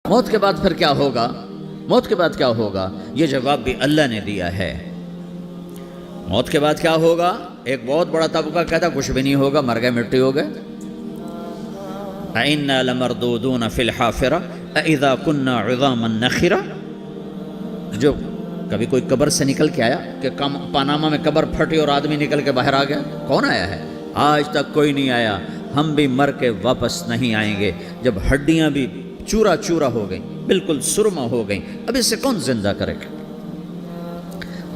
موت کے بعد پھر کیا ہوگا؟ موت کے بعد کیا ہوگا؟ یہ جواب بھی اللہ نے دیا ہے۔ موت کے بعد کیا ہوگا؟ ایک بہت بڑا طبقہ کہتا کچھ بھی نہیں ہوگا، مر گئے، مٹی ہو گئے۔ اَإِنَّا لَمَرْدُودُونَ فِي الْحَافِرَةِ أَإِذَا كُنَّا عِظَامًا نَخِرَةً۔ جو کبھی کوئی قبر سے نکل کے آیا کہ پاناما میں قبر پھٹی اور آدمی نکل کے باہر آ گیا؟ کون آیا ہے؟ آج تک کوئی نہیں آیا۔ ہم بھی مر کے واپس نہیں آئیں گے۔ جب ہڈیاں بھی چورا چورا ہو گئیں، بالکل سرما ہو گئیں، اب اسے کون زندہ کرے گا؟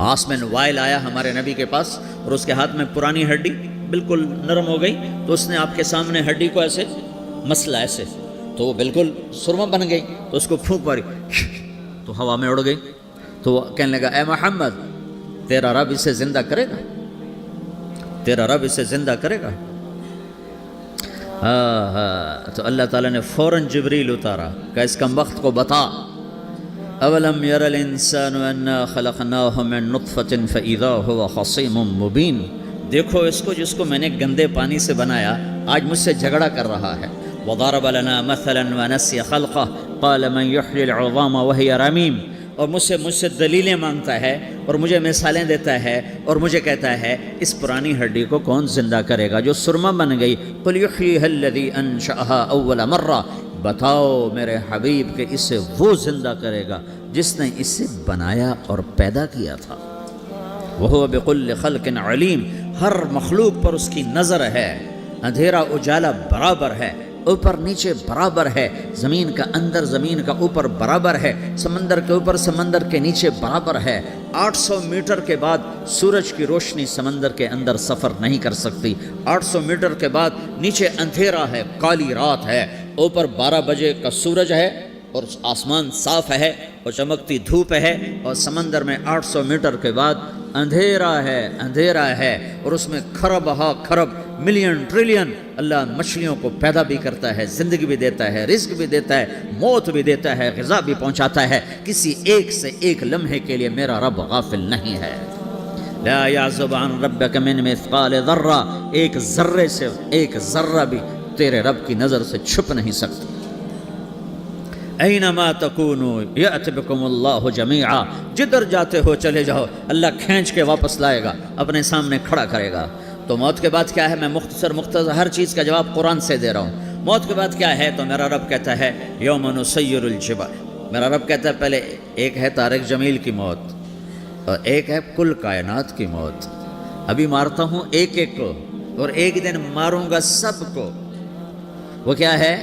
آسمین وائل آیا ہمارے نبی کے پاس اور اس کے ہاتھ میں پرانی ہڈی بالکل نرم ہو گئی، تو اس نے آپ کے سامنے ہڈی کو ایسے مسلا، ایسے، تو وہ بالکل سرما بن گئی، تو اس کو پھونک ماری تو ہوا میں اڑ گئی۔ تو وہ کہنے لگا اے محمد، تیرا رب اسے زندہ کرے گا؟ تیرا رب اسے زندہ کرے گا؟ تو اللہ تعالیٰ نے فوراً جبریل اتارا کہ اس کم وقت کو بتا، اولم یر الانسان انا خلقناہ من نطفۃ فاذا هو خصیم مبین۔ دیکھو اس کو جس کو میں نے گندے پانی سے بنایا، آج مجھ سے جھگڑا کر رہا ہے۔ وضرب لنا مثلا ونسی خلقہ قال من یحیی العظام وہی رمیم۔ اور مجھ سے دلیلیں مانگتا ہے اور مجھے مثالیں دیتا ہے اور مجھے کہتا ہے اس پرانی ہڈی کو کون زندہ کرے گا جو سرما بن گئی؟ قل یحییھا الذی انشأھا اول مرہ۔ بتاؤ میرے حبیب کہ اسے وہ زندہ کرے گا جس نے اسے بنایا اور پیدا کیا تھا۔ وہو بکل خلق علیم۔ ہر مخلوق پر اس کی نظر ہے، اندھیرا اجالا برابر ہے، اوپر نیچے برابر ہے، زمین کا اندر زمین کا اوپر برابر ہے، سمندر کے اوپر سمندر کے نیچے برابر ہے۔ 800 میٹر کے بعد سورج کی روشنی سمندر کے اندر سفر نہیں کر سکتی۔ 800 میٹر کے بعد نیچے اندھیرا ہے، کالی رات ہے، اوپر 12 بجے کا سورج ہے اور آسمان صاف ہے اور چمکتی دھوپ ہے، اور سمندر میں 800 میٹر کے بعد اندھیرا ہے اور اس میں کھرب ہا کھرب ملین ٹریلین اللہ مچھلیوں کو پیدا بھی کرتا ہے، زندگی بھی دیتا ہے، رزق بھی دیتا ہے، موت بھی دیتا ہے، غذا بھی پہنچاتا ہے۔ کسی ایک سے ایک لمحے کے لیے میرا رب غافل نہیں ہے۔ لا یعزب عن ربک من مثقال ذرہ۔ ایک ذرے سے ایک ذرہ بھی تیرے رب کی نظر سے چھپ نہیں سکتی۔ اینما تکونوا یأت بکم اللہ جمیعا۔ جدھر جاتے ہو چلے جاؤ، اللہ کھینچ کے واپس لائے گا، اپنے سامنے کھڑا کرے گا۔ تو موت کے بعد کیا ہے؟ میں مختصر ہر چیز کا جواب قرآن سے دے رہا ہوں۔ موت کے بعد کیا ہے؟ تو میرا رب کہتا ہے یوم نسیر الجبال۔ میرا رب کہتا ہے پہلے ایک ہے طارق جمیل کی موت اور ایک ہے کل کائنات کی موت۔ ابھی مارتا ہوں ایک ایک کو اور ایک دن ماروں گا سب کو۔ وہ کیا ہے؟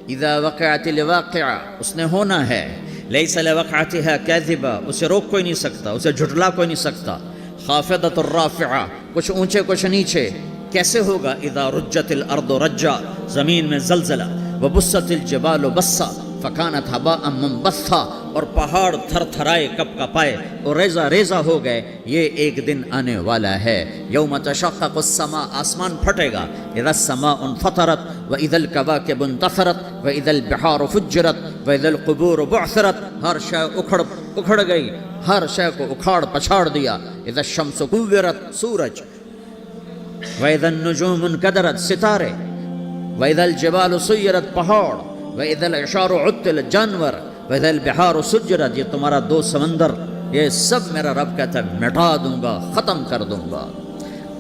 اذا وقعت الواقعہ، اس نے ہونا ہے۔ لیس لوقعتها کاذبہ، اسے روک کوئی نہیں سکتا، اسے جھٹلا کوئی نہیں سکتا۔ خافضۃ الرافعہ، کچھ اونچے کچھ نیچے۔ کیسے ہوگا؟ اذا رجت الارض رجا، زمین میں زلزلہ۔ وبست الجبال بسا فکانت ہباء منبثا، اور پہاڑ تھر تھرائے کپ کپائے اور ریزہ ریزہ ہو گئے۔ یہ ایک دن آنے والا ہے۔ یوم تشقق السماء، آسمان پھٹے گا۔ اذا السماء انفطرت واذا الکواکب انتثرت واذا البحار فجرت واذا القبور بعثرت۔ ہر شے اکھڑ گئی، ہر شے کو اکھاڑ پچھاڑ دیا۔ اذا الشمس کورت، سورج۔ واذا النجوم انکدرت، ستارے۔ واذا الجبال سیرت، پہاڑ۔ واذا العشار عطلت، جانور۔ واذا البحار سجرت، یہ تمہارا دو سمندر، یہ سب میرا رب کہتا ہے مٹا دوں گا، ختم کر دوں گا،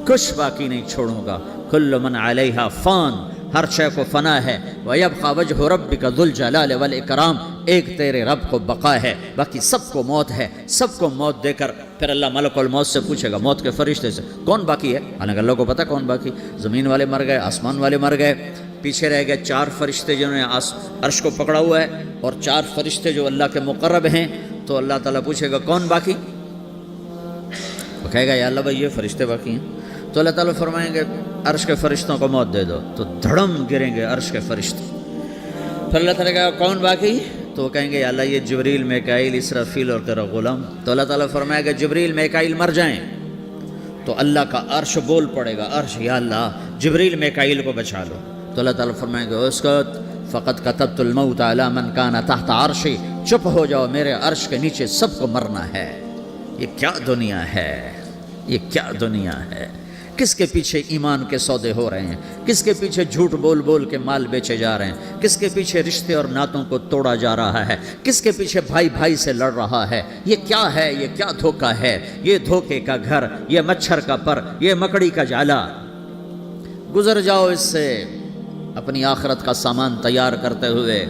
کچھ باقی نہیں چھوڑوں گا۔ کل من علیہا فان، ہر شے کو فنا ہے۔ وَيَبْقَى وَجْهُ رَبِّكَ ذُو الْجَلَالِ وَالْإِكْرَامِ، ایک تیرے رب کو بقا ہے، باقی سب کو موت ہے۔ سب کو موت دے کر پھر اللہ ملک الموت سے پوچھے گا، موت کے فرشتے سے، کون باقی ہے؟ حالانکہ اللہ کو پتہ کون باقی۔ زمین والے مر گئے، آسمان والے مر گئے، پیچھے رہ گئے 4 فرشتے جنہوں نے عرش کو پکڑا ہوا ہے، اور 4 فرشتے جو اللہ کے مقرب ہیں۔ تو اللہ تعالیٰ پوچھے گا کون باقی؟ وہ کہے گا یا اللہ بھائی یہ فرشتے باقی ہیں۔ تو اللہ تعالیٰ فرمائیں گے عرش کے فرشتوں کو موت دے دو، تو دھڑم گریں گے عرش کے فرشتے۔ پھر اللہ تعالیٰ کہا کون باقی؟ تو وہ کہیں گے یا اللہ یہ جبریل میکائیل اسرافیل اور تیرا غلام۔ تو اللہ تعالیٰ فرمائے گا جبریل میکائیل مر جائیں، تو اللہ کا عرش بول پڑے گا، عرش یا اللہ جبریل میکائیل کو بچا لو۔ تو اللہ تعالیٰ فرمائیں گے اسکت فقط کتبت الموت علی من کان تحت عرشی، چپ ہو جاؤ، میرے عرش کے نیچے سب کو مرنا ہے۔ یہ کیا دنیا ہے، یہ کیا دنیا ہے۔ کس کے پیچھے ایمان کے سودے ہو رہے ہیں، کس کے پیچھے جھوٹ بول بول کے مال بیچے جا رہے ہیں، کس کے پیچھے رشتے اور ناتوں کو توڑا جا رہا ہے، کس کے پیچھے بھائی بھائی سے لڑ رہا ہے۔ یہ کیا ہے، یہ کیا دھوکہ ہے، یہ دھوکے کا گھر، یہ مچھر کا پر، یہ مکڑی کا جالا۔ گزر جاؤ اس سے اپنی آخرت کا سامان تیار کرتے ہوئے۔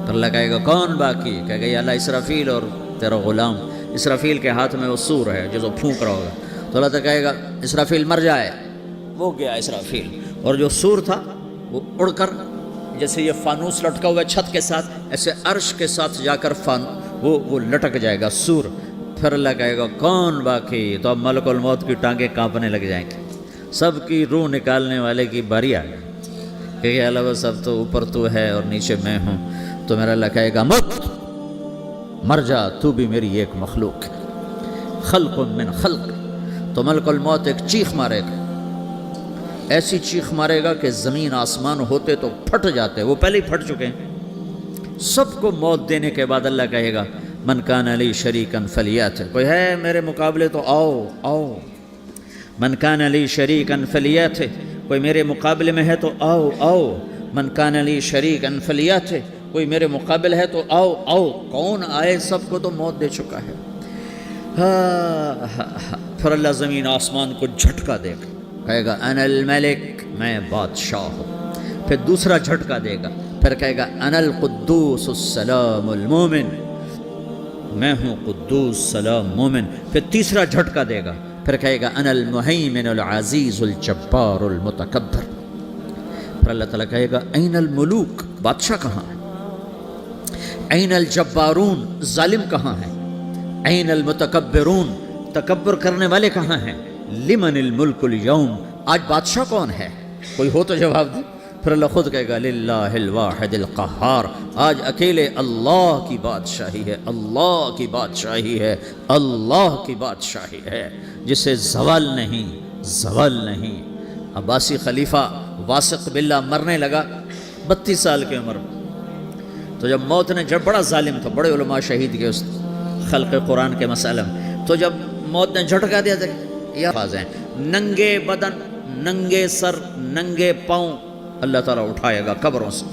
پھر اللہ کہے گا کون باقی؟ کہے گا یا اللہ اسرافیل اور تیرا غلام۔ اسرافیل کے ہاتھ میں وہ سور ہے جو پھونک رہا ہوگا، تو اللہ تعالیٰ کہے گا اسرافیل مر جائے، وہ گیا اسرافیل، اور جو سور تھا وہ اڑ کر جیسے یہ فانوس لٹکا ہوا ہے چھت کے ساتھ، ایسے عرش کے ساتھ جا کر وہ لٹک جائے گا سور۔ پھر اللہ کہے گا کون باقی؟ تو اب ملک الموت کی ٹانگیں کانپنے لگ جائیں گی، سب کی روح نکالنے والے کی باری آ گئی کہ اللہ وہ سب تو اوپر تو ہے اور نیچے میں ہوں۔ تو میرا اللہ کہے گا مت، مر جا، تو بھی میری ایک مخلوق ہے، خلق من خلق۔ تو ملک الموت ایک چیخ مارے گا، ایسی چیخ مارے گا کہ زمین آسمان ہوتے تو پھٹ جاتے، وہ پہلے ہی پھٹ چکے ہیں۔ سب کو موت دینے کے بعد اللہ کہے گا من کان لی شریکا فلیات، کوئی ہے میرے مقابلے تو آؤ آؤ۔ من کان لی شریکا فلیات، کوئی میرے مقابلے میں ہے تو آؤ آؤ۔ من کان لی شریکا فلیات، کوئی میرے مقابل ہے تو آؤ آؤ۔ کون آئے؟ سب کو تو موت دے چکا ہے۔ پھر اللہ زمین آسمان کو جھٹکا دے گا، کہے گا انا الملک، میں بادشاہ ہوں۔ پھر دوسرا جھٹکا دے گا، پھر کہے گا انا القدوس السلام المومن، میں ہوں قدوس سلام مومن۔ پھر تیسرا جھٹکا دے گا، پھر کہے گا انا المہیمن العزیز الجبار المتکبر۔ پھر اللہ تعالیٰ کہے گا این الملوک، بادشاہ کہاں ہے؟ این الجبارون، ظالم کہاں ہے؟ این المتکبرون، تکبر کرنے والے کہاں ہیں؟ لمن الملک اليوم، آج بادشاہ کون ہے؟ کوئی ہو تو جواب دے۔ پھر اللہ خود کہے گا للہ الواحد القہار، آج اکیلے اللہ کی بادشاہی ہے، اللہ کی بادشاہی ہے، اللہ کی بادشاہی ہے جسے زوال نہیں، زوال نہیں۔ عباسی خلیفہ واسق باللہ مرنے لگا 32 سال کی عمر میں، تو جب موت نے، جب بڑا ظالم تھا، بڑے علماء شہید گئے اس خلق قرآن کے مسئلہ میں، تو جب موت نے جھٹکا دیا تھا، یہ الفاظ ہیں ننگے بدن، ننگے سر، ننگے پاؤں اللہ تعالیٰ اٹھائے گا قبروں سے۔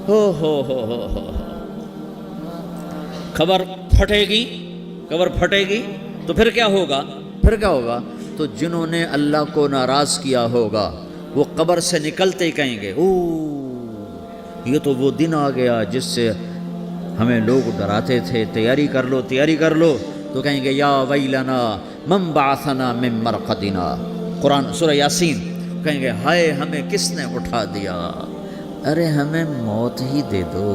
ہو قبر پھٹے گی، قبر پھٹے گی تو پھر کیا ہوگا؟ پھر کیا ہوگا؟ تو جنہوں نے اللہ کو ناراض کیا ہوگا وہ قبر سے نکلتے ہی کہیں گے او یہ تو وہ دن آ گیا جس سے ہمیں لوگ ڈراتے تھے، تیاری کر لو تیاری کر لو۔ تو کہیں گے یا ویلنا من بعثنا من مرقدنا، قرآن سورہ یاسین، کہیں گے ہائے ہمیں کس نے اٹھا دیا، ارے ہمیں موت ہی دے دو،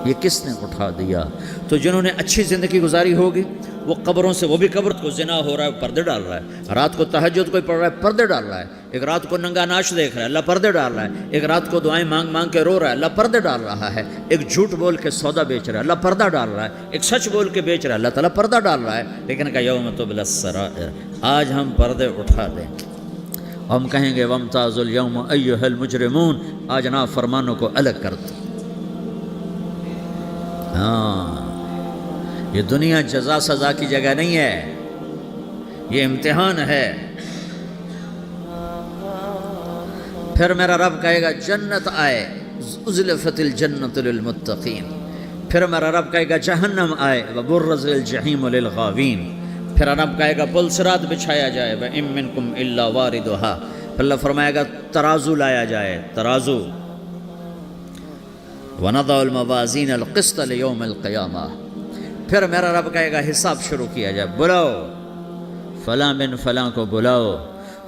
یہ کس نے اٹھا دیا۔ تو جنہوں نے اچھی زندگی گزاری ہوگی وہ قبروں سے، وہ بھی قبر کو زنا ہو رہا ہے پردے ڈال رہا ہے، رات کو تہجد کوئی پڑھ رہا ہے پردے ڈال رہا ہے، ایک رات کو ننگا ناچ دیکھ رہا ہے اللہ پردے ڈال رہا ہے، ایک رات کو دعائیں مانگ مانگ کے رو رہا ہے اللہ پردے ڈال رہا ہے، ایک جھوٹ بول کے سودا بیچ رہا ہے اللہ پردہ ڈال رہا ہے، ایک سچ بول کے بیچ رہا ہے اللہ تعالیٰ پردہ ڈال رہا ہے۔ لیکن کہ یوم تبلی السرائر، آج ہم پردے اٹھا دیں، ہم کہیں گے وامتازوا اليوم ایھا المجرمون، آج نافرمانوں کو الگ کر دو۔ ہاں یہ دنیا جزا سزا کی جگہ نہیں ہے، یہ امتحان ہے۔ پھر میرا رب کہے گا جنت آئے، ازلفت الجنت للمتقین۔ پھر میرا رب کہے گا جہنم آئے، وبرزت الجحیم للغاوین۔ پھر رب کہے گا پل صراط بچھایا جائے، وَإِن مِّنكُمْ إِلَّا وَارِدُهَا۔ پھر اللہ فرمائے گا ترازو لایا جائے، ترازو، وَنَضَعُ الْمَوَازِينَ الْقِسْطَ لِيَوْمِ الْقِيَامَةِ۔ پھر میرا رب کہے گا حساب شروع کیا جائے، بلاؤ فلاں بن فلاں کو بلاؤ،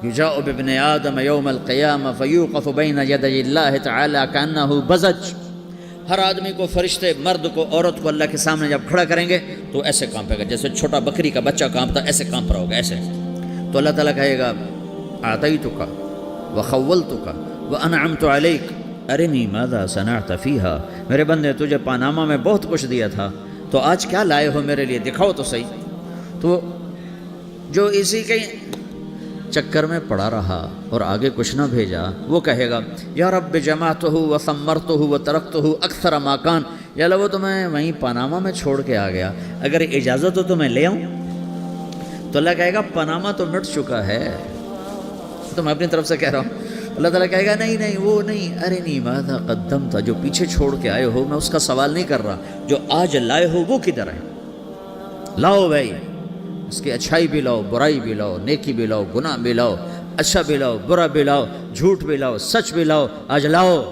یجاء بابن آدم یوم القیامہ فیوقف بین یدی اللہ تعالی کأنہ بزج۔ ہر آدمی کو، فرشتے، مرد کو، عورت کو اللہ کے سامنے جب کھڑا کریں گے تو ایسے کانپے گا جیسے چھوٹا بکری کا بچہ کانپتا، ایسے کانپ رہا ہوگا ایسے۔ تو اللہ تعالیٰ کہے گا اعطیتک وخولتک وانعمت علیک ارنی ماذا صنعت فیہا، میرے بندے تجھے پاناما میں بہت کچھ دیا تھا تو آج کیا لائے ہو میرے لیے، دکھاؤ تو صحیح۔ تو جو اسی کے چکر میں پڑا رہا اور آگے کچھ نہ بھیجا وہ کہے گا یا رب جمعتہ وثمرتہ وترکتہ اکثر ما کان، یا اللہ وہ تو میں وہیں پاناما میں چھوڑ کے آ گیا، اگر اجازت ہو تو میں لے آؤں۔ تو اللہ کہے گا پاناما تو مٹ چکا ہے، تو میں اپنی طرف سے کہہ رہا ہوں. اللہ تعالیٰ کہے گا نہیں نہیں وہ نہیں, ارے نہیں, ماذا قدمت, جو پیچھے چھوڑ کے آئے ہو میں اس کا سوال نہیں کر رہا, جو آج لائے ہو وہ کدھر ہے؟ لاؤ بھائی, اس کی اچھائی بھی لاؤ, برائی بھی لاؤ, نیکی بھی لاؤ, گناہ بھی لاؤ, اچھا بھی لاؤ, برا بھی لاؤ, جھوٹ بھی لاؤ, سچ بھی لاؤ, آج لاؤ.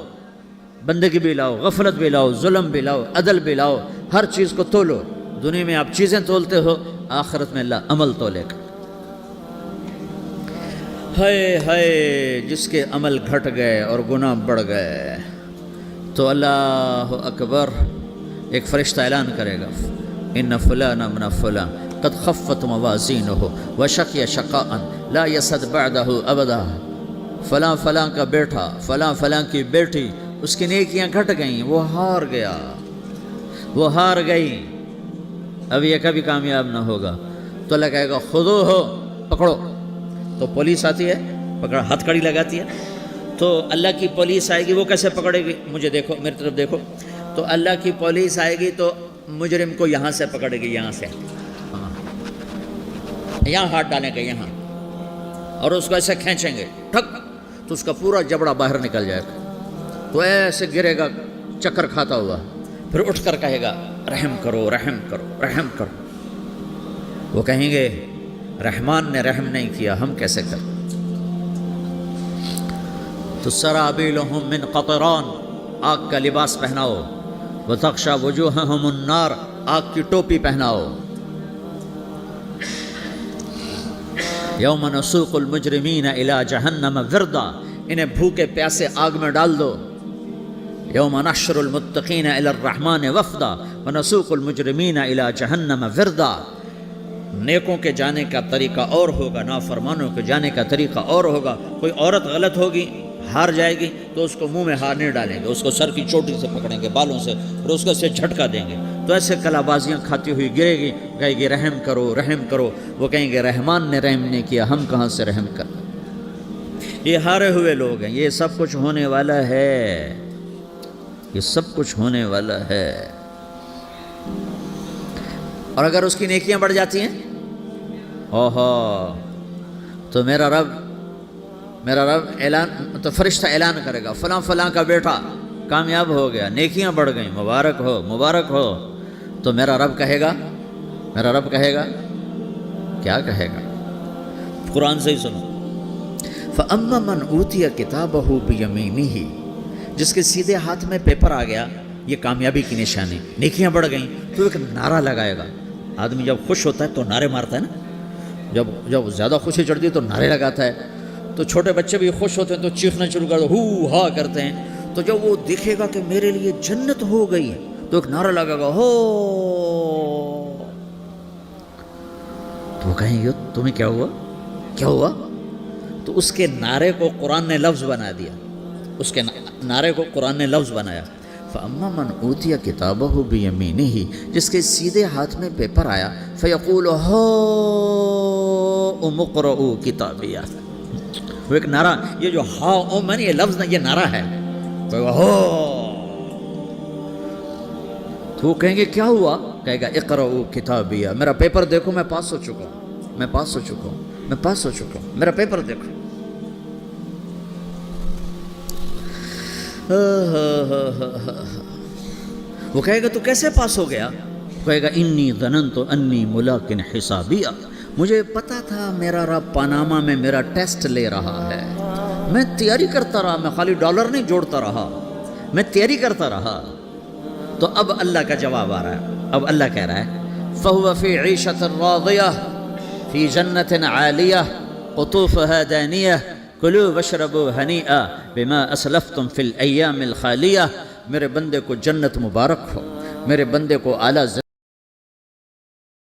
بندگی بھی لاؤ, غفلت بھی لاؤ, ظلم بھی لاؤ, عدل بھی لاؤ, ہر چیز کو تولو. دنیا میں آپ چیزیں تولتے ہو, آخرت میں اللہ عمل تولے گا. ہائے ہائے جس کے عمل گھٹ گئے اور گناہ بڑھ گئے, تو اللہ اکبر, ایک فرشتہ اعلان کرے گا, ان فلان من فلان قد خفت موازینہ وشقی شقاء لا یسد بعدہ ابدا. فلاں فلاں کا بیٹا, فلاں فلاں کی بیٹی, اس کی نیکیاں گھٹ گئیں, وہ ہار گیا, وہ ہار گئی, اب یہ کبھی کامیاب نہ ہوگا. تو اللہ کہے گا خودو ہو, پکڑو. تو پولیس آتی ہے, پکڑ ہتھ کڑی لگاتی ہے, تو اللہ کی پولیس آئے گی, وہ کیسے پکڑے گی؟ مجھے دیکھو, میری طرف دیکھو. تو اللہ کی پولیس آئے گی تو مجرم کو یہاں سے پکڑے گی, یہاں سے, یہاں ہاتھ ڈالیں گے یہاں, اور اس کو ایسے کھینچیں گے ٹھک, تو اس کا پورا جبڑا باہر نکل جائے گا, تو ایسے گرے گا چکر کھاتا ہوا, پھر اٹھ کر کہے گا رحم کرو رحم کرو رحم کرو. وہ کہیں گے رحمان نے رحم نہیں کیا, ہم کیسے کریں؟ تو سرابیلہم من قطران, آگ کا لباس پہناؤ, وتغشی وجوہہم النار, آگ کی ٹوپی پہناؤ. یوم نسوق المجرمین الی جہنم وردا, انہیں بھوکے پیاسے آگ میں ڈال دو. یوم نحشر المتقین الی الرحمن وفدا ونسوق المجرمین الی جہنم وردا. نیکوں کے جانے کا طریقہ اور ہوگا, نافرمانوں کے جانے کا طریقہ اور ہوگا. کوئی عورت غلط ہوگی, ہار جائے گی, تو اس کو منہ میں ہار نہیں ڈالیں گے, اس کو سر کی چوٹی سے پکڑیں گے, بالوں سے, اور اس کو سے جھٹکا دیں گے, تو ایسے کلا بازیاں کھاتی ہوئی گرے گی, کہے گی رحم کرو رحم کرو. وہ کہیں گے رحمان نے رحم نہیں کیا, ہم کہاں سے رحم کر. یہ ہارے ہوئے لوگ ہیں, یہ سب کچھ ہونے والا ہے, یہ سب کچھ ہونے والا ہے. اور اگر اس کی نیکیاں بڑھ جاتی ہیں, اوہو, تو میرا رب اعلان, تو فرشتہ اعلان کرے گا فلاں فلاں کا بیٹا کامیاب ہو گیا, نیکیاں بڑھ گئیں, مبارک ہو مبارک ہو. تو میرا رب کہے گا کیا کہے گا؟ قرآن سے ہی سنو. فَأَمَّا مَنْ أُوتِيَ كِتَابَهُ بِيَمِينِهِ, جس کے سیدھے ہاتھ میں پیپر آ گیا, یہ کامیابی کی نشانی, نیکیاں بڑھ گئیں, تو ایک نعرہ لگائے گا. آدمی جب خوش ہوتا ہے تو نعرے مارتا ہے نا, جب زیادہ خوشی چڑھتی ہے تو نعرے لگاتا ہے. تو چھوٹے بچے بھی خوش ہوتے ہیں تو چیخنا شروع کر دو, ہو ہا کرتے ہیں. تو جب وہ دیکھے گا کہ میرے لیے جنت ہو گئی, تو ایک نعرہ لگے گا, ہو. تو وہ کہیں گے تمہیں کیا ہوا؟ تو اس کے نعرے کو قرآن نے لفظ بنا دیا, اس کے نعرے کو قرآن نے لفظ بنایا. فَأَمَّا مَنْ أُوتِيَ كِتَابَهُ بِيَمِينِهِ, جس کے سیدھے ہاتھ میں پیپر آیا, فَيَقُولُ هَاؤْمُ اقْرَءُوا کتابیہ. وہ ایک نعرہ, یہ جو ہا او من, یہ لفظ نہیں, یہ نعرہ ہے. تو وہ کہیں گے کیا ہوا؟ کہے گا اقرؤوا کتابیہ, میرا پیپر دیکھو, میں پاس ہو چکا ہوں, میرا پیپر دیکھو. وہ کہے گا تو کیسے پاس ہو گیا؟ کہے گا انی ظننت انی ملاق حسابیہ, مجھے پتا تھا میرا رب پاناما میں میرا ٹیسٹ لے رہا ہے, میں تیاری کرتا رہا, میں خالی ڈالر نہیں جوڑتا رہا, میں تیاری کرتا رہا. تو اب اللہ کا جواب آ رہا ہے, اب اللہ کہہ رہا ہے فَهُوَ فِي عِيشَةٍ رَاضِيَةٍ فِي جَنَّةٍ عَالِيَةٍ قُطُوفُهَا دَانِيَةٍ کلوا واشربوا ہنیئا بما اسلفتم فی الایام الخالیہ. میرے بندے کو جنت مبارک ہو, میرے بندے کو اعلیٰ